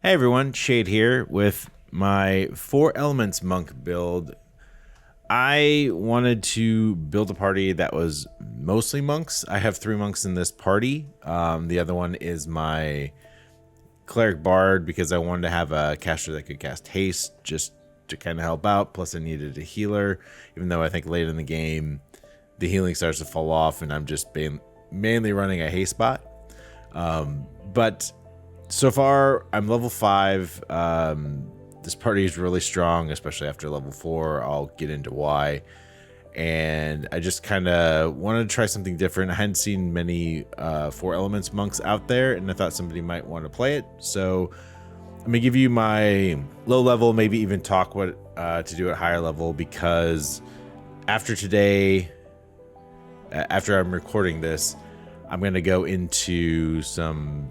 Hey everyone, Shade here with my Four Elements monk build. I wanted to build a party that was mostly monks. I have 3 monks in this party. The other one is my cleric bard because I wanted to have a caster that could cast haste just to kind of help out. Plus I needed a healer, even though I think late in the game the healing starts to fall off and I'm just mainly running a haste bot. But so far, I'm level 5. This party is really strong, especially after level 4. I'll get into why. And I just kind of wanted to try something different. I hadn't seen many Four Elements monks out there, and I thought somebody might want to play it. So I'm going to give you my low level, maybe even talk what to do at higher level, because after today, after I'm recording this, I'm going to go into some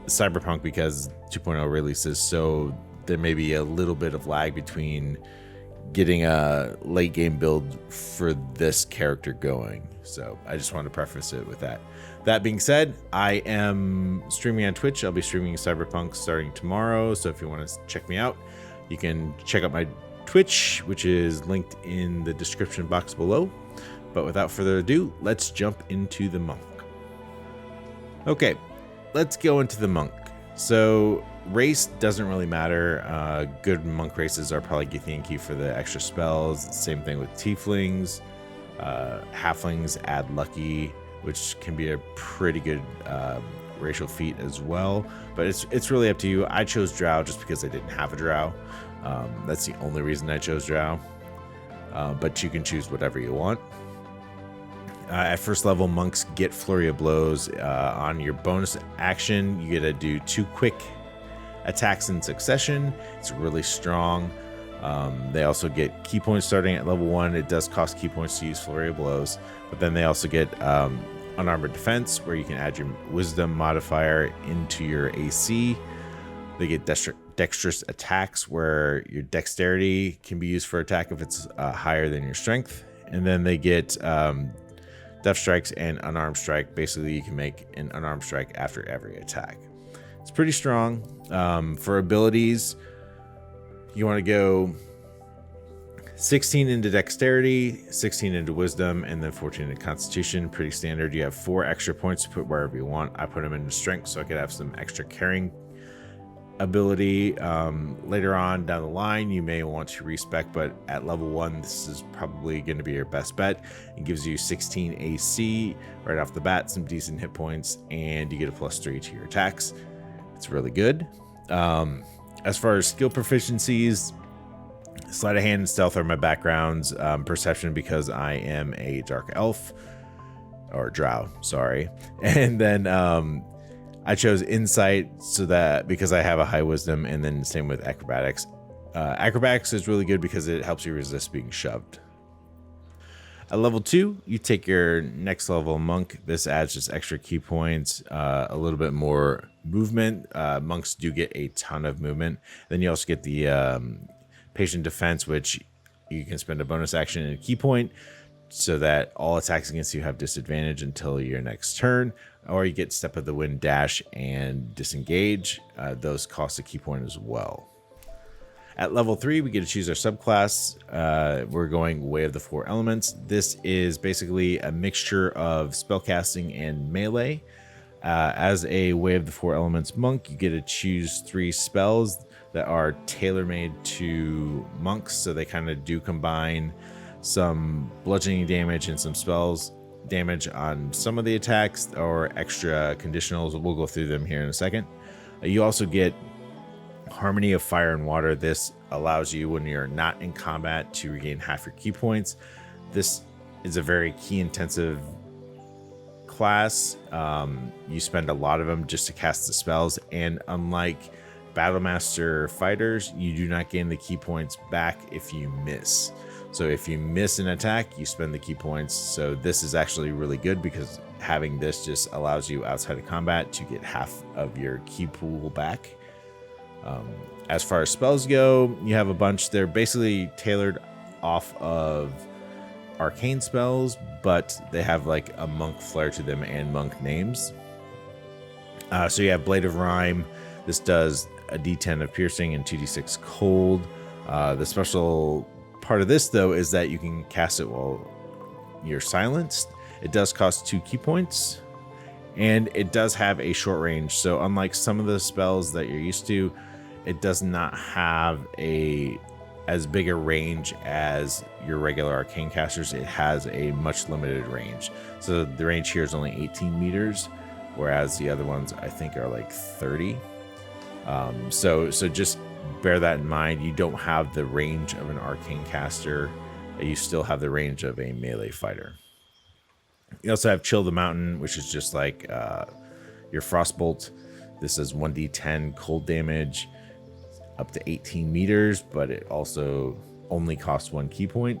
Cyberpunk because 2.0 releases, so there may be a little bit of lag between getting a late game build for this character going. So I just want to preface it with that. That being said, I am streaming on Twitch. I'll be streaming Cyberpunk starting tomorrow, so if you want to check me out, you can check out my Twitch, which is linked in the description box below. But without further ado, let's jump into the monk. Okay, let's go into the monk. So race doesn't really matter. Good monk races are probably Githyanki for the extra spells. Same thing with tieflings. Halflings add lucky, which can be a pretty good racial feat as well. But it's really up to you. I chose drow just because I didn't have a drow. That's the only reason I chose drow. But you can choose whatever you want. At first level, monks get Flurry of Blows. On your bonus action, you get to do 2 quick attacks in succession. It's really strong. They also get key points starting at level 1. It does cost key points to use Flurry of Blows, but then they also get Unarmored Defense, where you can add your Wisdom modifier into your AC. They get Dexterous Attacks, where your Dexterity can be used for attack if it's higher than your Strength. And then they get Death Strikes and Unarmed Strike. Basically, you can make an Unarmed Strike after every attack. It's pretty strong. For abilities, you want to go 16 into Dexterity, 16 into Wisdom, and then 14 into Constitution. Pretty standard. You have 4 extra points to put wherever you want. I put them into Strength so I could have some extra carrying ability. Later on down the line, you may want to respec, but at level 1, this is probably going to be your best bet. It gives you 16 AC right off the bat, some decent hit points, and you get a +3 to your attacks. It's really good. As far as skill proficiencies, sleight of hand and stealth are my backgrounds. Perception because I am a dark elf, or drow, sorry. And then I chose insight so that because I have a high wisdom, and then same with acrobatics. Acrobatics is really good because it helps you resist being shoved. At level 2, you take your next level monk. This adds just extra key points, a little bit more movement. Monks do get a ton of movement. Then you also get the patient defense, which you can spend a bonus action and a key point so that all attacks against you have disadvantage until your next turn, or you get Step of the Wind, dash, and disengage. Those cost a key point as well. At level 3, we get to choose our subclass. We're going Way of the Four Elements. This is basically a mixture of spellcasting and melee. As a Way of the Four Elements monk, you get to choose 3 spells that are tailor-made to monks, so they kind of do combine some bludgeoning damage and some spells damage on some of the attacks, or extra conditionals. We'll go through them here in a second. You also get Harmony of Fire and Water. This allows you, when you're not in combat, to regain half your key points. This is a very key intensive class. You spend a lot of them just to cast the spells, and unlike Battlemaster fighters, you do not gain the key points back if you miss. So if you miss an attack, you spend the key points. So this is actually really good because having this just allows you outside of combat to get half of your key pool back. As far as spells go, you have a bunch. They're basically tailored off of arcane spells, but they have like a monk flair to them and monk names. So you have Blade of Rhyme. This does a d10 of piercing and 2d6 cold. The special part of this, though, is that you can cast it while you're silenced. It does cost 2 key points, and it does have a short range. So unlike some of the spells that you're used to, it does not have as big a range as your regular arcane casters. It has a much limited range. So the range here is only 18 meters, whereas the other ones I think are like 30. So just bear that in mind. You don't have the range of an arcane caster. You still have the range of a melee fighter. You also have Chill the Mountain, which is just like your Frostbolt. This is 1d10 cold damage up to 18 meters, but it also only costs 1 key point.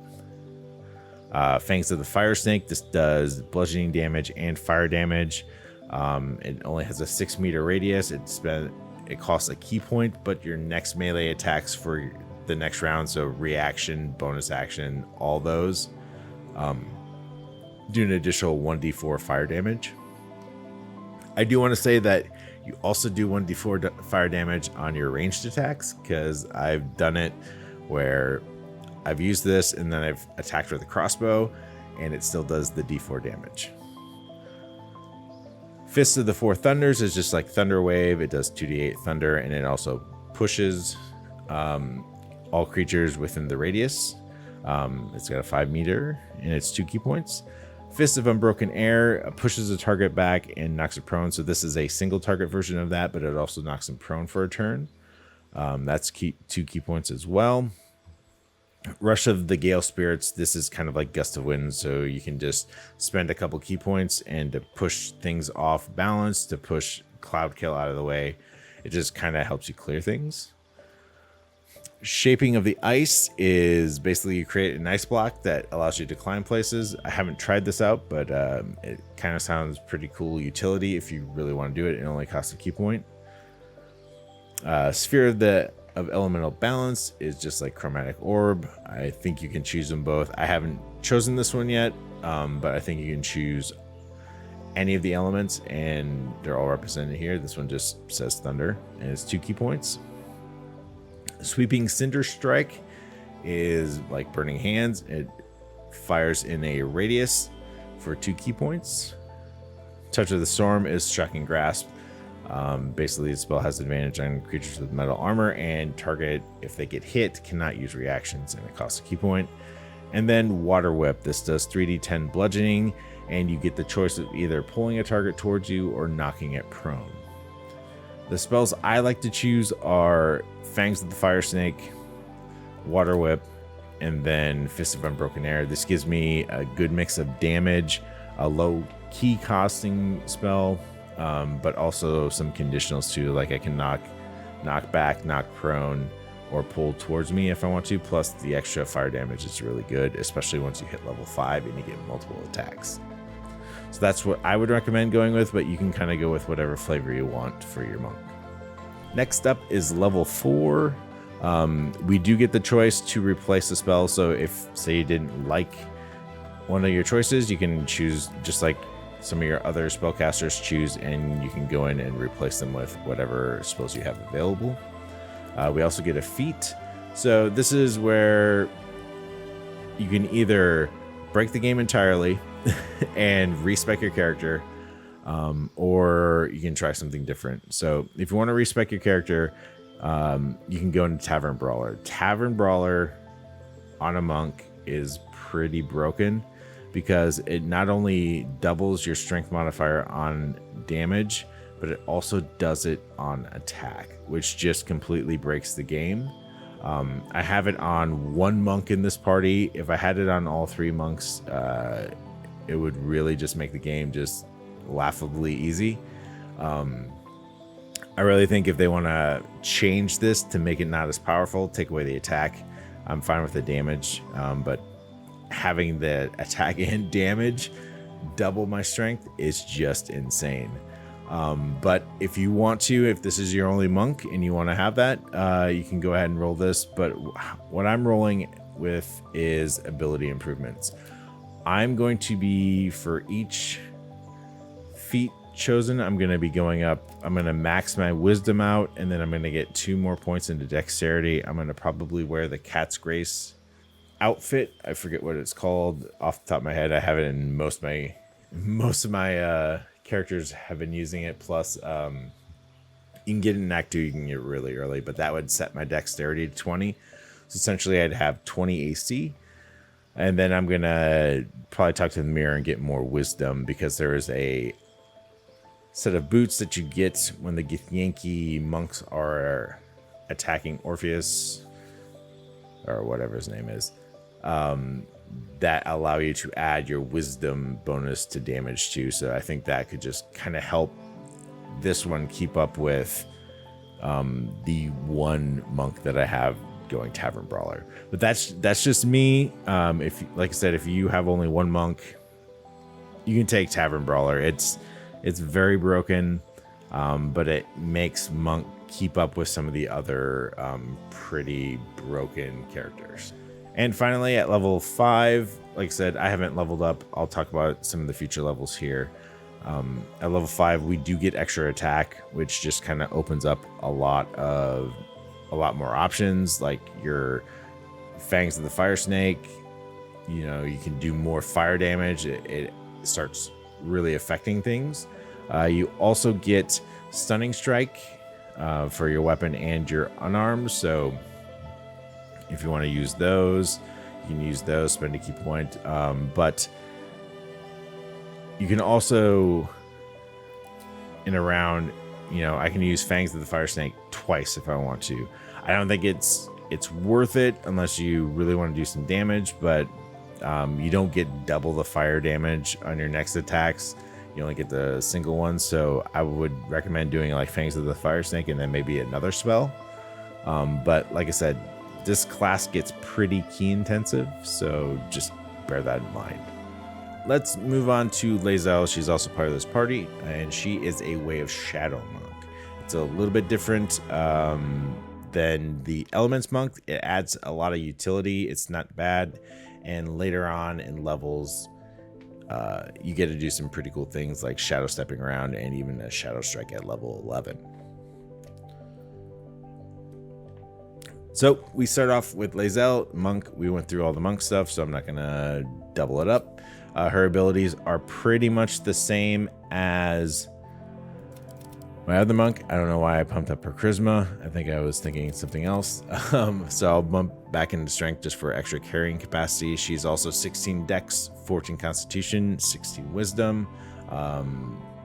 Fangs of the Fire Snake. This does bludgeoning damage and fire damage. It only has a 6-meter radius. It costs a key point, but your next melee attacks for the next round, so reaction, bonus action, all those, do an additional 1d4 fire damage. I do want to say that you also do 1d4 fire damage on your ranged attacks, because I've done it where I've used this and then I've attacked with a crossbow and it still does the d4 damage. Fist of the Four Thunders is just like Thunder Wave. It does 2d8 thunder, and it also pushes all creatures within the radius. It's got a 5-meter and it's 2 key points. Fist of Unbroken Air pushes a target back and knocks it prone. So this is a single target version of that, but it also knocks him prone for a turn. That's 2 key points as well. Rush of the Gale Spirits. This is kind of like Gust of Wind, so you can just spend a couple key points and to push things off balance, to push Cloud Kill out of the way. It just kind of helps you clear things. Shaping of the Ice is basically you create an ice block that allows you to climb places. I haven't tried this out, but it kind of sounds pretty cool utility if you really want to do it. It only costs a key point. Sphere of Elemental Balance is just like Chromatic Orb. I think you can choose them both. I haven't chosen this one yet, but I think you can choose any of the elements, and they're all represented here. This one just says Thunder, and it's 2 key points. Sweeping Cinder Strike is like Burning Hands. It fires in a radius for 2 key points. Touch of the Storm is Shocking Grasp. Basically, the spell has advantage on creatures with metal armor, and target, if they get hit, cannot use reactions, and it costs a key point. And then Water Whip. This does 3d10 bludgeoning, and you get the choice of either pulling a target towards you or knocking it prone. The spells I like to choose are Fangs of the Fire Snake, Water Whip, and then Fist of Unbroken Air. This gives me a good mix of damage, a low key costing spell, but also some conditionals too, like I can knock back, knock prone, or pull towards me if I want to. Plus the extra fire damage is really good, especially once you hit level 5 and you get multiple attacks. So that's what I would recommend going with, but you can kind of go with whatever flavor you want for your monk. Next up is level 4. We do get the choice to replace the spell. So if, say, you didn't like one of your choices, you can choose just like some of your other spellcasters choose, and you can go in and replace them with whatever spells you have available. We also get a feat. So this is where you can either break the game entirely and respec your character, or you can try something different. So if you want to respec your character, you can go into Tavern Brawler. Tavern Brawler on a monk is pretty broken because it not only doubles your strength modifier on damage, but it also does it on attack, which just completely breaks the game. I have it on 1 monk in this party. If I had it on all 3 monks, it would really just make the game just laughably easy. I really think if they want to change this to make it not as powerful, take away the attack, I'm fine with the damage, but having the attack and damage double my strength is just insane. But if you want to, if this is your only monk and you want to have that, you can go ahead and roll this. But what I'm rolling with is ability improvements. I'm going to be, for each feat chosen, I'm going to be going up. I'm going to max my wisdom out, and then I'm going to get 2 more points into dexterity. I'm going to probably wear the Cat's Grace outfit. I forget what it's called off the top of my head. I have it in most of my characters have been using it. Plus, you can get it in Act 2, you can get it really early, but that would set my dexterity to 20. So essentially, I'd have 20 AC. And then I'm going to probably talk to the mirror and get more wisdom, because there is a set of boots that you get when the Githyanki monks are attacking Orpheus, or whatever his name is, that allow you to add your wisdom bonus to damage too. So I think that could just kind of help this one keep up with the one monk that I have going Tavern Brawler. But that's just me. If, like I said, if you have only one monk, you can take Tavern Brawler. It's very broken, but it makes monk keep up with some of the other pretty broken characters. And finally, at level 5, like I said, I haven't leveled up. I'll talk about some of the future levels here. At level 5, we do get extra attack, which just kind of opens up a lot more options, like your Fangs of the Fire Snake. You know, you can do more fire damage. It starts really affecting things. You also get Stunning Strike for your weapon and your unarmed. So if you want to use those, you can use those, spend a key point. But you can also, in a round, you know, I can use Fangs of the Fire Snake twice if I want to. I don't think it's worth it unless you really want to do some damage, but you don't get double the fire damage on your next attacks. You only get the single one. So I would recommend doing like Fangs of the Fire Snake and then maybe another spell. But like I said, this class gets pretty key intensive, so just bear that in mind. Let's move on to Lae'zel. She's also part of this party, and she is a Way of Shadow monk. It's a little bit different than the Elements monk. It adds a lot of utility. It's not bad, and later on in levels, you get to do some pretty cool things like shadow stepping around and even a shadow strike at level 11. So we start off with Lae'zel, monk. We went through all the monk stuff, so I'm not gonna double it up. Her abilities are pretty much the same as my other monk. I don't know why I pumped up her charisma. I think I was thinking something else. So I'll bump back into strength just for extra carrying capacity. She's also 16 dex, 14 constitution, 16 wisdom.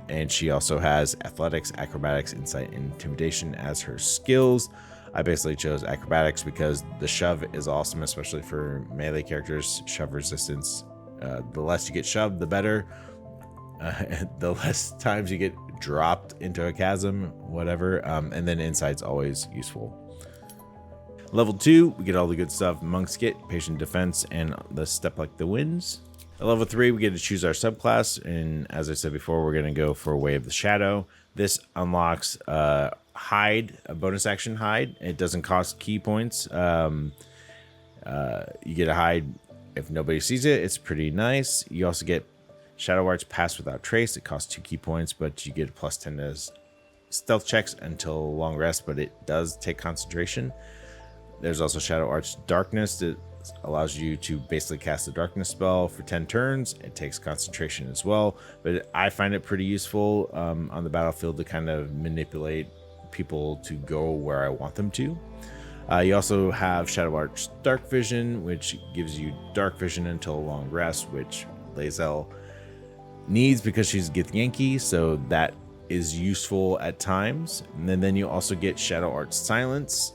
And she also has athletics, acrobatics, insight, and intimidation as her skills. I basically chose acrobatics because the shove is awesome, especially for melee characters. Shove resistance. The less you get shoved, the better. The less times you get dropped into a chasm, whatever. And then insight's always useful. Level 2, we get all the good stuff. Monks get patient defense and the step like the winds. At level 3, we get to choose our subclass. And as I said before, we're going to go for Way of the Shadow. This unlocks hide, a bonus action hide. It doesn't cost key points. You get a hide if nobody sees it. It's pretty nice. You also get Shadow Arts Pass Without Trace. It costs 2 key points, but you get a plus 10 to stealth checks until long rest, but it does take concentration. There's also Shadow Arts Darkness. It allows you to basically cast a darkness spell for 10 turns. It takes concentration as well, but I find it pretty useful on the battlefield to kind of manipulate people to go where I want them to. You also have Shadow Arts Dark Vision, which gives you dark vision until long rest, which Lae'zel needs because she's Githyanki, so that is useful at times. And then you also get Shadow Arts Silence.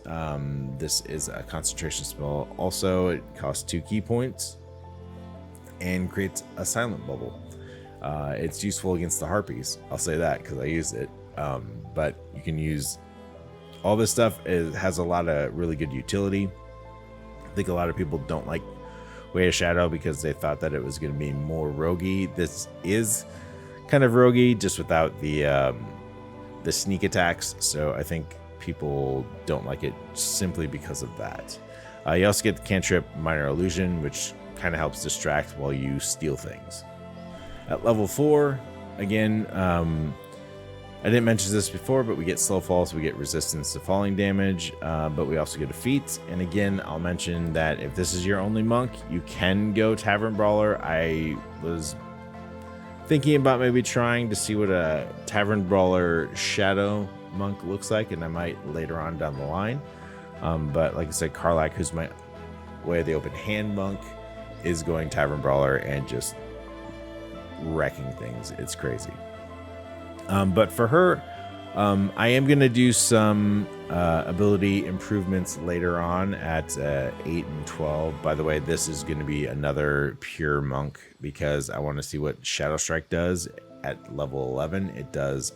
This is a concentration spell. Also, it costs 2 key points and creates a silent bubble. It's useful against the harpies. I'll say that because I used it. But you can use all this stuff. It has a lot of really good utility. I think a lot of people don't like Way of Shadow because they thought that it was going to be more roguey. This is kind of roguey, just without the sneak attacks. So I think people don't like it simply because of that. You also get the cantrip Minor Illusion, which kind of helps distract while you steal things. At level 4, again, I didn't mention this before, but we get slow fall, so we get resistance to falling damage, but we also get a feat. And again, I'll mention that if this is your only monk, you can go Tavern Brawler. I was thinking about maybe trying to see what a Tavern Brawler Shadow monk looks like, and I might later on down the line. But like I said, Karlach, who's my Way of the Open Hand monk, is going Tavern Brawler and just wrecking things. It's crazy. But for her, I am going to do some ability improvements later on at 8 and 12. By the way, this is going to be another pure monk because I want to see what Shadow Strike does at level 11. It does,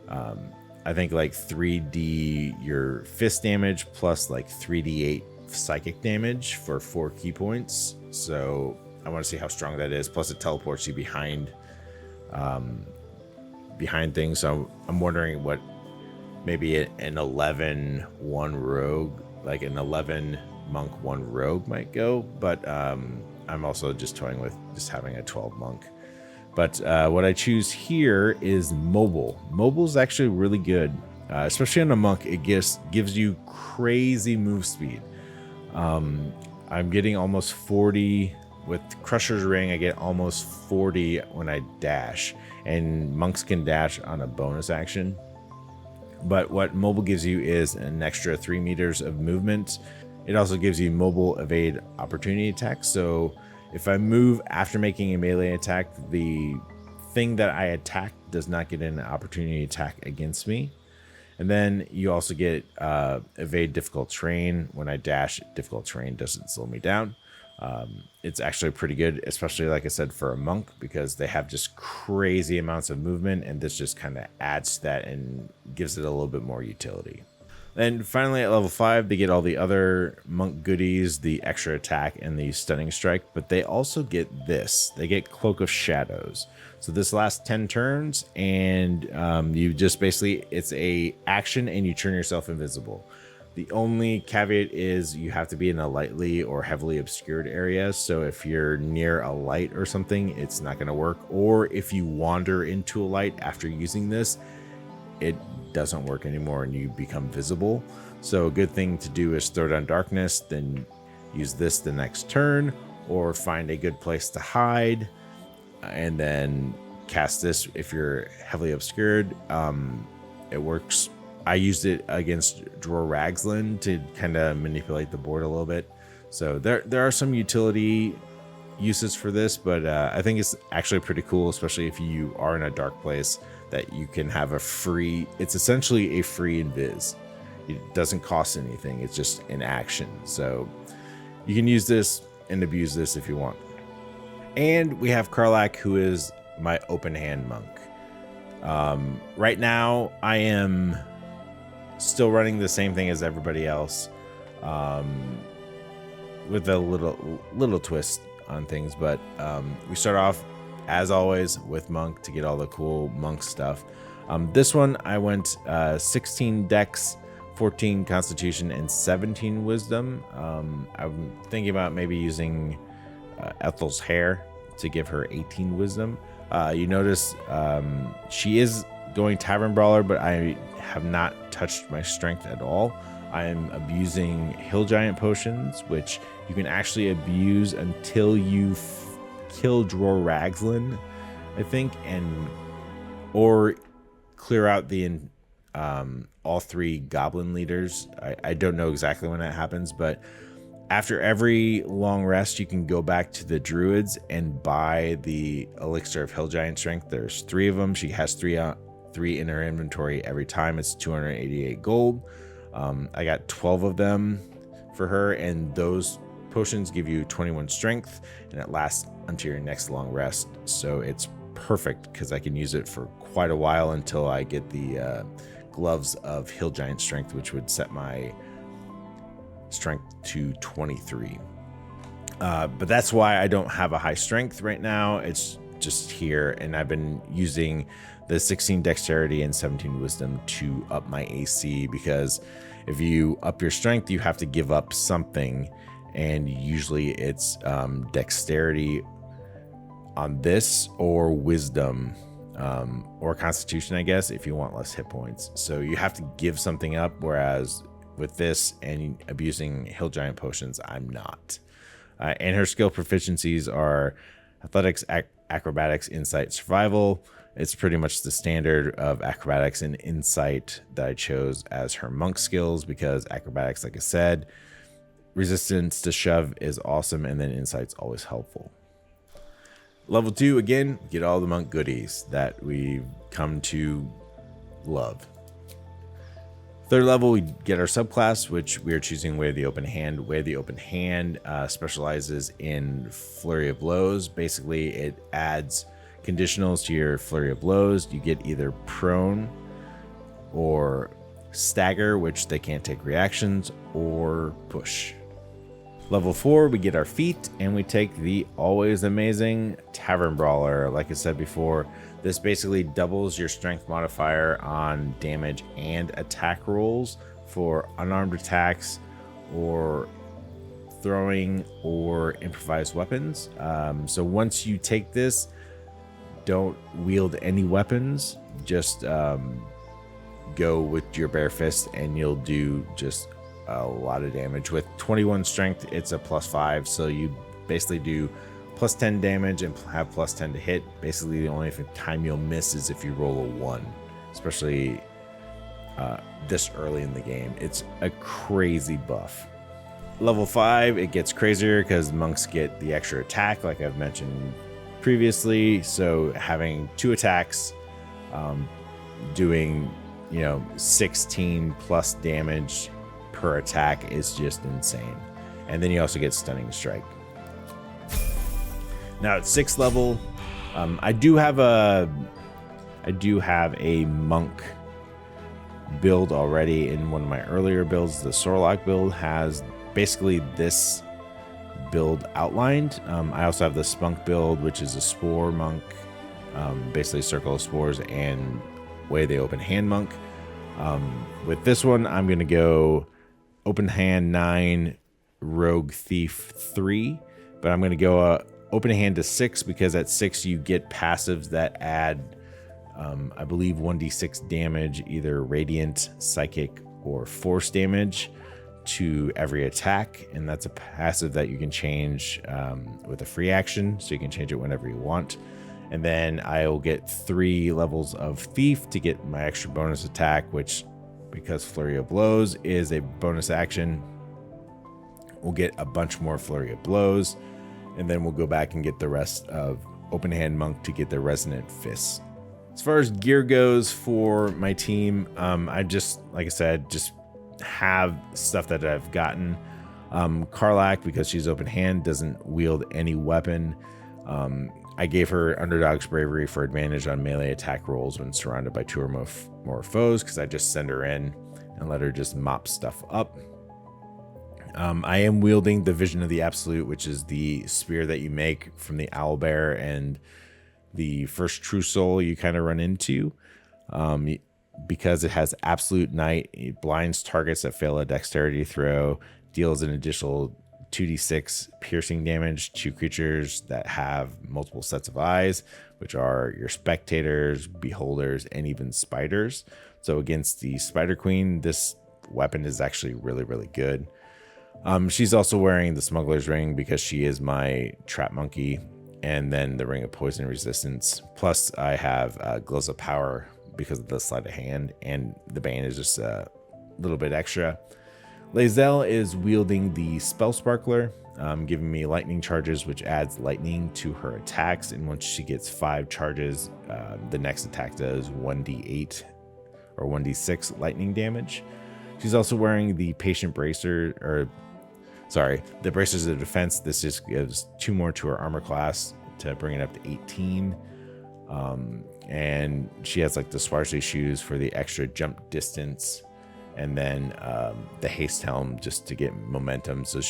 I think, like 3d your fist damage plus like 3d8 psychic damage for 4 key points. So I want to see how strong that is. Plus it teleports you behind things. So I'm wondering what maybe an 11-1 rogue, like an 11 monk 1 rogue might go. But I'm also just toying with just having a 12 monk. But what I choose here is mobile. Mobile is actually really good, especially on a monk. It gives you crazy move speed. I'm getting almost 40 with Crusher's Ring. I get almost 40 when I dash, and monks can dash on a bonus action. But what mobile gives you is an extra 3 meters of movement. It also gives you mobile evade opportunity attack. So if I move after making a melee attack, the thing that I attack does not get an opportunity attack against me. And then you also get evade difficult terrain. When I dash, difficult terrain doesn't slow me down. It's actually pretty good, especially like I said, for a monk, because they have just crazy amounts of movement, and this just kind of adds to that and gives it a little bit more utility. Then finally at level 5, they get all the other monk goodies, the extra attack and the stunning strike, but they also get this. They get Cloak of Shadows. So this lasts 10 turns, and you just basically, it's a action and you turn yourself invisible. The only caveat is you have to be in a lightly or heavily obscured area. So if you're near a light or something, it's not going to work. Or if you wander into a light after using this, it doesn't work anymore and you become visible. So a good thing to do is throw down darkness, then use this the next turn, or find a good place to hide and then cast this if you're heavily obscured. It works. I used it against Dror Ragzlin to kind of manipulate the board a little bit. So there are some utility uses for this, but I think it's actually pretty cool, especially if you are in a dark place, that you can have a free, it's essentially a free invis. It doesn't cost anything. It's just an action. So you can use this and abuse this if you want. And we have Karlach, who is my open hand monk. Right now I am still running the same thing as everybody else, with a little twist on things, but we start off as always with monk to get all the cool monk stuff. This one I went 16 dex, 14 constitution, and 17 wisdom. I'm thinking about maybe using Ethel's hair to give her 18 wisdom. You notice she is going Tavern Brawler, but I have not touched my strength at all. I am abusing Hill Giant potions, which you can actually abuse until you kill Dror Ragzlin, I think, or clear out the all 3 goblin leaders. I don't know exactly when that happens, but after every long rest, you can go back to the druids and buy the elixir of Hill Giant strength. There's 3 of them. She has 3 in her inventory every time. It's 288 gold. I got 12 of them for her, and those potions give you 21 strength, and it lasts until your next long rest. So it's perfect because I can use it for quite a while until I get the gloves of Hill Giant strength, which would set my strength to 23. But that's why I don't have a high strength right now. It's just here, and I've been using the 16 dexterity and 17 wisdom to up my AC, because if you up your strength, you have to give up something, and usually it's dexterity on this or wisdom or Constitution, I guess, if you want less hit points. So you have to give something up, whereas with this and abusing Hill Giant potions, I'm not. And her skill proficiencies are athletics, acrobatics, insight, survival. It's pretty much the standard of acrobatics and insight that I chose as her monk skills, because acrobatics, like I said, resistance to shove is awesome, and then insight's always helpful. Level 2, again, get all the monk goodies that we've come to love. Third level, we get our subclass, which we are choosing Way of the Open Hand. Way of the Open Hand specializes in Flurry of Blows. Basically, it adds conditionals to your Flurry of Blows. You get either prone or stagger, which they can't take reactions, or push. Level 4, we get our feat, and we take the always amazing Tavern Brawler. Like I said before, this basically doubles your strength modifier on damage and attack rolls for unarmed attacks or throwing or improvised weapons. So once you take this, don't wield any weapons. Just go with your bare fist, and you'll do just a lot of damage. With 21 strength, it's a +5, so you basically do +10 damage and have +10 to hit. Basically, the only time you'll miss is if you roll a 1, especially this early in the game. It's a crazy buff. Level 5, it gets crazier because monks get the extra attack, like I've mentioned previously. So having 2 attacks, doing 16 plus damage per attack is just insane. And then you also get Stunning Strike. Now at 6th level, I do have a monk build already in one of my earlier builds. The Sorlock build has basically this build outlined. I also have the Spunk build, which is a Spore monk, basically Circle of Spores, and Way of the Open Hand monk. With this one, I'm going to go Open Hand 9, Rogue Thief 3, but I'm going to go Open Hand to 6, because at 6 you get passives that add, I believe, 1d6 damage, either Radiant, Psychic, or Force damage to every attack, and that's a passive that you can change with a free action, so you can change it whenever you want. And then I'll get 3 levels of Thief to get my extra bonus attack, which, because Flurry of Blows is a bonus action, we'll get a bunch more Flurry of Blows, and then we'll go back and get the rest of Open Hand Monk to get the Resonant Fists. As far as gear goes for my team, I just, like I said, just have stuff that I've gotten. Karlach, because she's Open Hand, doesn't wield any weapon. I gave her Underdog's Bravery for advantage on melee attack rolls when surrounded by 2 or more foes, because I just send her in and let her just mop stuff up. I am wielding the Vision of the Absolute, which is the spear that you make from the Owlbear and the first True Soul you kind of run into. Because it has Absolute Night, it blinds targets that fail a dexterity throw, deals an additional 2d6 piercing damage to creatures that have multiple sets of eyes, which are your spectators, beholders, and even spiders. So against the Spider Queen, this weapon is actually really, really good. She's also wearing the Smuggler's Ring because she is my trap monkey, and then the Ring of Poison Resistance. Plus, I have Gloves of Power because of the sleight of hand, and the bane is just a little bit extra. Lae'zel is wielding the Spell Sparkler, giving me lightning charges, which adds lightning to her attacks. And once she gets 5 charges, the next attack does 1d8 or 1d6 lightning damage. She's also wearing the Patient Bracer, the Bracers of Defense. This just gives 2 more to her armor class to bring it up to 18. And she has like the Swarzy shoes for the extra jump distance, and then the Haste Helm just to get momentum. So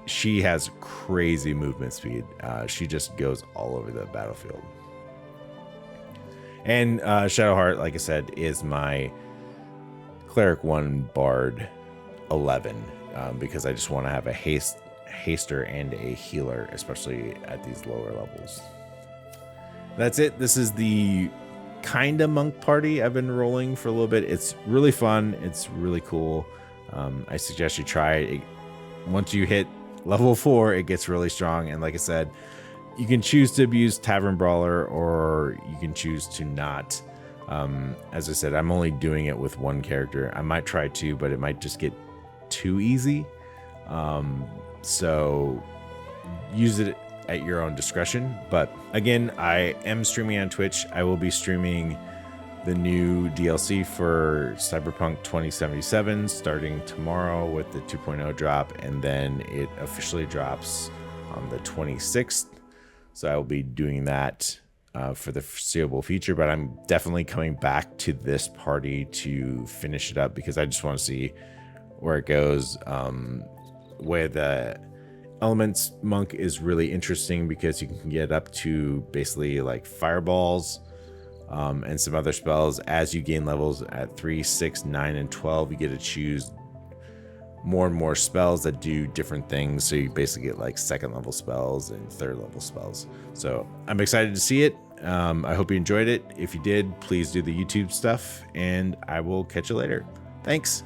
she has crazy movement speed. She just goes all over the battlefield. And Shadowheart, like I said, is my Cleric 1 Bard 11, because I just want to have a haster and a healer, especially at these lower levels. That's it. This is the kind of monk party I've been rolling for a little bit. It's really fun. It's really cool. I suggest you try it. Once you hit level 4, it gets really strong. And like I said, you can choose to use Tavern Brawler, or you can choose to not. As I said, I'm only doing it with one character. I might try 2, but it might just get too easy. So use it at your own discretion. But again, I am streaming on Twitch. I will be streaming the new DLC for Cyberpunk 2077 starting tomorrow with the 2.0 drop, and then it officially drops on the 26th. So I will be doing that for the foreseeable future, but I'm definitely coming back to this party to finish it up because I just want to see where it goes. Where the Elements monk is really interesting because you can get up to basically like fireballs and some other spells. As you gain levels at 3, 6, 9, and 12, you get to choose more and more spells that do different things. So you basically get like 2nd level spells and 3rd level spells. So I'm excited to see it. I hope you enjoyed it. If you did, please do the YouTube stuff, and I will catch you later. Thanks.